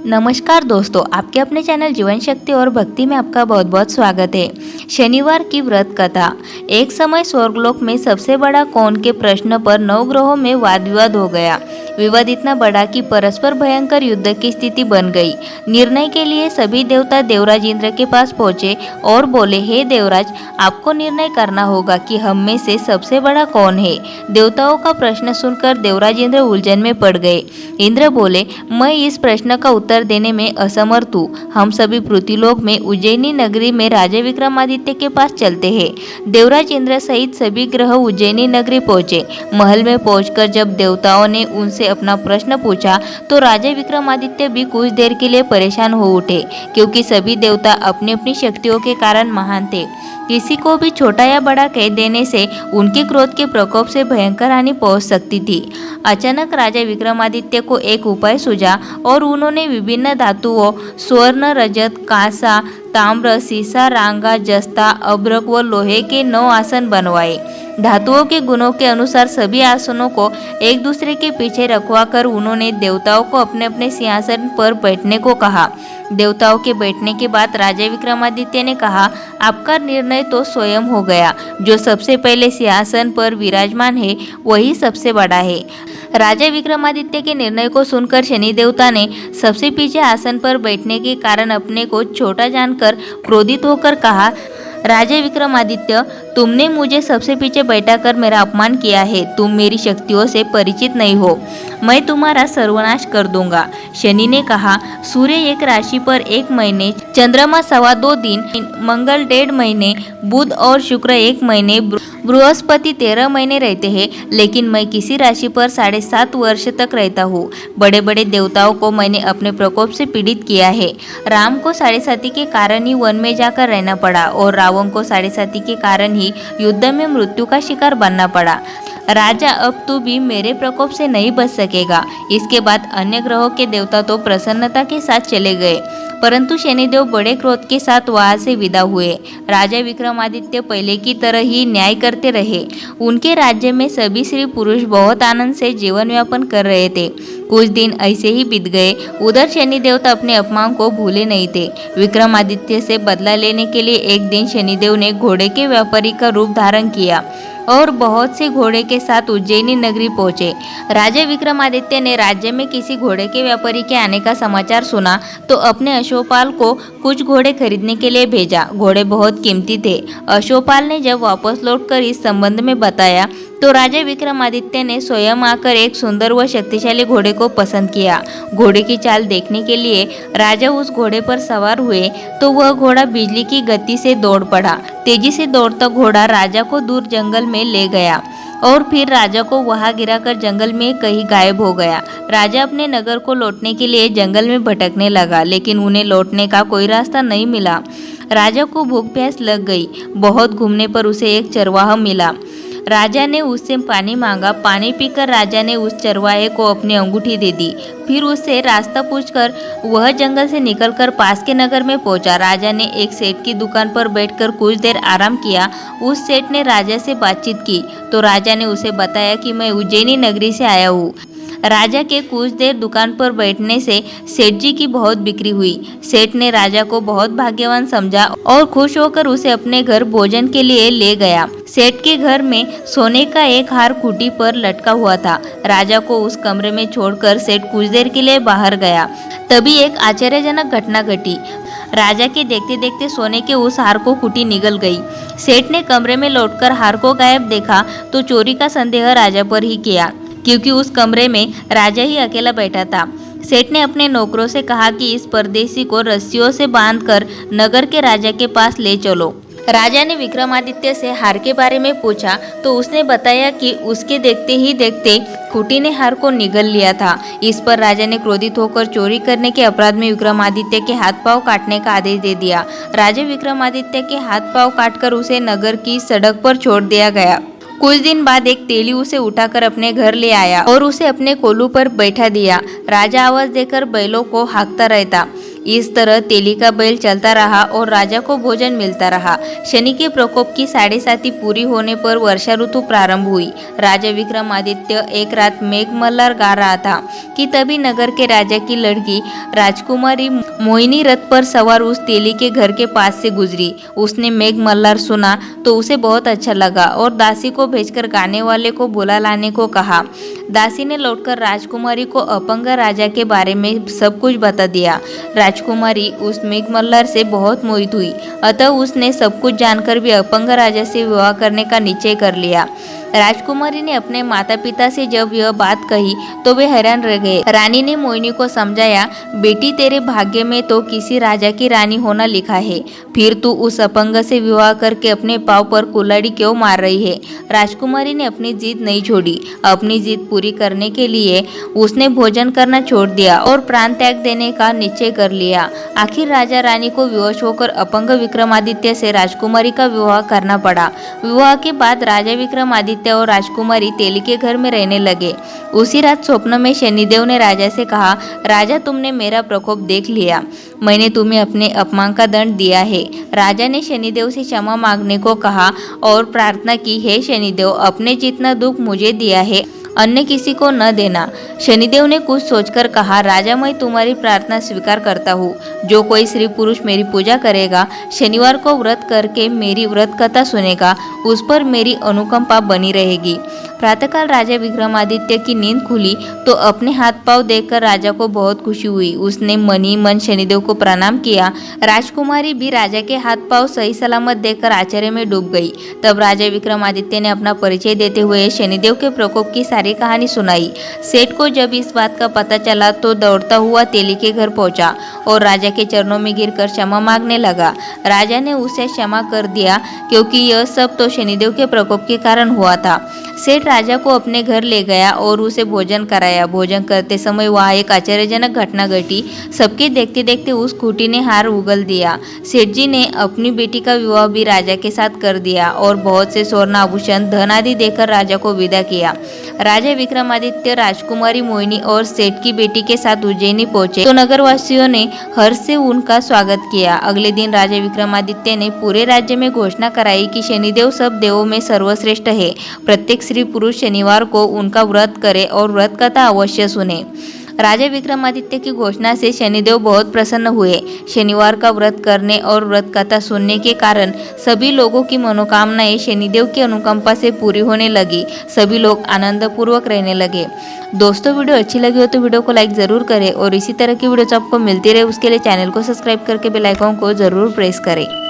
नमस्कार दोस्तों, आपके अपने चैनल जीवन शक्ति और भक्ति में आपका बहुत बहुत स्वागत है। शनिवार की व्रत कथा। एक समय स्वर्गलोक में सबसे बड़ा कौन के प्रश्न पर नवग्रहों में वाद विवाद हो गया। विवाद इतना बड़ा कि परस्पर भयंकर युद्ध की स्थिति बन गई। निर्णय के लिए सभी देवता देवराज इंद्र के पास पहुंचे और बोले, हे देवराज, आपको निर्णय करना होगा कि हम में से सबसे बड़ा कौन है। देवताओं का प्रश्न सुनकर देवराज इंद्र उलझन में पड़ गए। इंद्र बोले, मैं इस प्रश्न का उत्तर देने में असमर्थ हूँ। हम सभी पृथ्वीलोक में उज्जैनी नगरी में राजा विक्रमादित्य के पास चलते हैं। देवराज इंद्र सहित सभी ग्रह उज्जैनी नगरी पहुंचे। महल में पहुंचकर जब देवताओं ने उनसे अपना प्रश्न पूछा तो राजा विक्रमादित्य भी कुछ देर के लिए परेशान हो उठे, क्योंकि सभी देवता अपनी अपनी शक्तियों के कारण महान थे। किसी को भी छोटा या बड़ा कह देने से उनके क्रोध के प्रकोप से भयंकर हानि पहुंच सकती थी। अचानक राजा विक्रमादित्य को एक उपाय सूझा और उन्होंने विभिन्न धातुओं स्वर्ण, रजत, कांसा, ताम्र, सीसा, रांगा, जस्ता, अभ्रक व लोहे के 9 आसन बनवाए। धातुओं के गुणों के अनुसार सभी आसनों को एक दूसरे के पीछे रखवाकर उन्होंने देवताओं को अपने अपने सिंहासन पर बैठने को कहा। देवताओं के बैठने के बाद राजा विक्रमादित्य ने कहा, आपका निर्णय तो स्वयं हो गया। जो सबसे पहले सिंहासन पर विराजमान है वही सबसे बड़ा है। राजा विक्रमादित्य के निर्णय को सुनकर शनि देवता ने सबसे पीछे आसन पर बैठने के कारण अपने को छोटा जानकर क्रोधित होकर कहा, राजा विक्रमादित्य, तुमने मुझे सबसे पीछे बैठाकर मेरा अपमान किया है। तुम मेरी शक्तियों से परिचित नहीं हो। मैं तुम्हारा सर्वनाश कर दूंगा। शनि ने कहा, सूर्य एक राशि पर 1 महीने, चंद्रमा 2.25 दिन, मंगल 1.5 महीने, बुध और शुक्र 1 महीने, बृहस्पति 13 महीने रहते हैं, लेकिन मैं किसी राशि पर 7.5 वर्ष तक रहता हूँ। बड़े बड़े देवताओं को मैंने अपने प्रकोप से पीड़ित किया है। राम को 7.5 के कारण ही वन में जाकर रहना पड़ा और रावण को 7.5 के कारण ही युद्ध में मृत्यु का शिकार बनना पड़ा। राजा, अब तू भी मेरे प्रकोप से नहीं बच सकेगा। इसके बाद अन्य ग्रहों के देवता तो प्रसन्नता के साथ चले गए, परंतु शनिदेव बड़े क्रोध के साथ वहां से विदा हुए। राजा विक्रमादित्य पहले की तरह ही न्याय करते रहे। उनके राज्य में सभी स्त्री पुरुष बहुत आनंद से जीवन यापन कर रहे थे। कुछ दिन ऐसे ही बीत गए। उधर शनि देवता अपने अपमान को भूले नहीं थे। विक्रमादित्य से बदला लेने के लिए एक दिन शनिदेव ने घोड़े के व्यापारी का रूप धारण किया और बहुत से घोड़े के साथ उज्जैनी नगरी पहुंचे। राजा विक्रमादित्य ने राज्य में किसी घोड़े के व्यापारी के आने का समाचार सुना तो अपने अश्वपाल को कुछ घोड़े खरीदने के लिए भेजा। घोड़े बहुत कीमती थे। अश्वपाल ने जब वापस लौटकर इस संबंध में बताया तो राजा विक्रमादित्य ने स्वयं आकर एक सुंदर व शक्तिशाली घोड़े को पसंद किया। घोड़े की चाल देखने के लिए राजा उस घोड़े पर सवार हुए तो वह घोड़ा बिजली की गति से दौड़ पड़ा। तेजी से दौड़ता घोड़ा राजा को दूर जंगल में ले गया और फिर राजा को वहां गिराकर जंगल में कहीं गायब हो गया। राजा अपने नगर को लौटने के लिए जंगल में भटकने लगा, लेकिन उन्हें लौटने का कोई रास्ता नहीं मिला। राजा को भूख प्यास लग गई। बहुत घूमने पर उसे एक चरवाहा मिला। राजा ने उससे पानी मांगा। पानी पीकर राजा ने उस चरवाहे को अपनी अंगूठी दे दी। फिर उससे रास्ता पूछकर वह जंगल से निकलकर पास के नगर में पहुंचा। राजा ने एक सेठ की दुकान पर बैठकर कुछ देर आराम किया। उस सेठ ने राजा से बातचीत की तो राजा ने उसे बताया कि मैं उज्जैनी नगरी से आया हूँ। राजा के कुछ देर दुकान पर बैठने से सेठ जी की बहुत बिक्री हुई। सेठ ने राजा को बहुत भाग्यवान समझा और खुश होकर उसे अपने घर भोजन के लिए ले गया। सेठ के घर में सोने का एक हार खूंटी पर लटका हुआ था। राजा को उस कमरे में छोड़कर सेठ कुछ देर के लिए बाहर गया। तभी एक आश्चर्यजनक घटना घटी। राजा के देखते देखते सोने के उस हार को खूंटी निगल गई। सेठ ने कमरे में लौटकर हार को गायब देखा तो चोरी का संदेह राजा पर ही किया, क्योंकि उस कमरे में राजा ही अकेला बैठा था। सेठ ने अपने नौकरों से कहा कि इस परदेसी को रस्सियों से बांधकर नगर के राजा के पास ले चलो। राजा ने विक्रमादित्य से हार के बारे में पूछा तो उसने बताया कि उसके देखते ही देखते खूंटी ने हार को निगल लिया था। इस पर राजा ने क्रोधित होकर चोरी करने के अपराध में विक्रमादित्य के हाथ पांव काटने का आदेश दे दिया। राजा विक्रमादित्य के हाथ पांव काटकर उसे नगर की सड़क पर छोड़ दिया गया। कुछ दिन बाद एक तेली उसे उठाकर अपने घर ले आया और उसे अपने कोलू पर बैठा दिया। राजा आवाज देकर बैलों को हाँकता रहता। इस तरह तेली का बैल चलता रहा और राजा को भोजन मिलता रहा। शनि के प्रकोप की 7.5 पूरी होने पर वर्षा ऋतु प्रारंभ हुई। राजा विक्रमादित्य एक रात मेघमल्हार गा रहा था कि तभी नगर के राजा की लड़की राजकुमारी मोहिनी रथ पर सवार उस तेली के घर के पास से गुजरी। उसने मेघमल्हार सुना तो उसे बहुत अच्छा लगा और दासी को भेजकर गाने वाले को बुला लाने को कहा। दासी ने लौटकर राजकुमारी को अपंग राजा के बारे में सब कुछ बता दिया। राजकुमारी उस मेघमल्हार से बहुत मोहित हुई, अतः उसने सब कुछ जानकर भी अपंग राजा से विवाह करने का निश्चय कर लिया। राजकुमारी ने अपने माता पिता से जब यह बात कही तो वे हैरान रह गए। रानी ने मोहिनी को समझाया, बेटी तेरे भाग्य में तो किसी राजा की रानी होना लिखा है, फिर तू उस अपंग से विवाह करके अपने पाँव पर कुल्हाड़ी क्यों मार रही है। राजकुमारी ने अपनी जिद नहीं छोड़ी। अपनी जिद पूरी करने के लिए उसने भोजन करना छोड़ दिया और प्राण त्याग देने का निश्चय कर लिया। आखिर राजा रानी को विवश होकर अपंग विक्रमादित्य से राजकुमारी का विवाह करना पड़ा। विवाह के बाद राजा विक्रमादित्य और राजकुमारी तेली के घर में रहने लगे। उसी रात स्वप्न में शनिदेव ने राजा से कहा, राजा तुमने मेरा प्रकोप देख लिया, मैंने तुम्हें अपने अपमान का दंड दिया है। राजा ने शनिदेव से क्षमा मांगने को कहा और प्रार्थना की, हे शनिदेव, अपने जितना दुख मुझे दिया है अन्य किसी को न देना। शनिदेव ने कुछ सोचकर कहा, राजा मैं तुम्हारी प्रार्थना स्वीकार करता हूँ। जो कोई स्त्री पुरुष मेरी पूजा करेगा, शनिवार को व्रत करके मेरी व्रत कथा सुनेगा, उस पर मेरी अनुकंपा बनी रहेगी। प्रातःकाल राजा विक्रमादित्य की नींद खुली तो अपने हाथ पांव देखकर राजा को बहुत खुशी हुई। उसने मनी मन शनिदेव को प्रणाम किया। राजकुमारी भी राजा के हाथ पांव सही सलामत देखकर आश्चर्य में डूब गई। तब राजा विक्रमादित्य ने अपना परिचय देते हुए शनिदेव के प्रकोप की सारी कहानी सुनाई। सेठ को जब इस बात का पता चला तो दौड़ता हुआ तेली के घर पहुंचा और राजा के चरणों में गिरकर क्षमा मांगने लगा। राजा ने उसे क्षमा कर दिया क्योंकि यह सब तो शनिदेव के प्रकोप के कारण हुआ था। सेठ राजा को अपने घर ले गया और उसे भोजन कराया। भोजन करते समय वहाँ एक आश्चर्यजनक घटना घटी। सबके देखते देखते उस खूंटी ने हार उगल दिया। सेठ जी ने अपनी बेटी का विवाह भी राजा के साथ कर दिया और बहुत से स्वर्ण आभूषण धन आदि देकर राजा को विदा किया। राजा विक्रमादित्य राजकुमारी मोहिनी और सेठ की बेटी के साथ उज्जैनी पहुंचे तो नगरवासियों ने हर्ष से उनका स्वागत किया। अगले दिन राजा विक्रमादित्य ने पूरे राज्य में घोषणा कराई कि शनिदेव सब देवों में सर्वश्रेष्ठ है। प्रत्येक स्त्री पुरुष शनिवार को उनका व्रत करे और व्रत कथा अवश्य सुने। राजा विक्रमादित्य की घोषणा से शनिदेव बहुत प्रसन्न हुए। शनिवार का व्रत करने और व्रत कथा सुनने के कारण सभी लोगों की मनोकामनाएं शनिदेव की अनुकंपा से पूरी होने लगी। सभी लोग आनंदपूर्वक रहने लगे। दोस्तों, वीडियो अच्छी लगी हो तो वीडियो को लाइक ज़रूर करें और इसी तरह की वीडियोज आपको मिलती रहे उसके लिए चैनल को सब्सक्राइब करके बेल आइकन को ज़रूर प्रेस करें।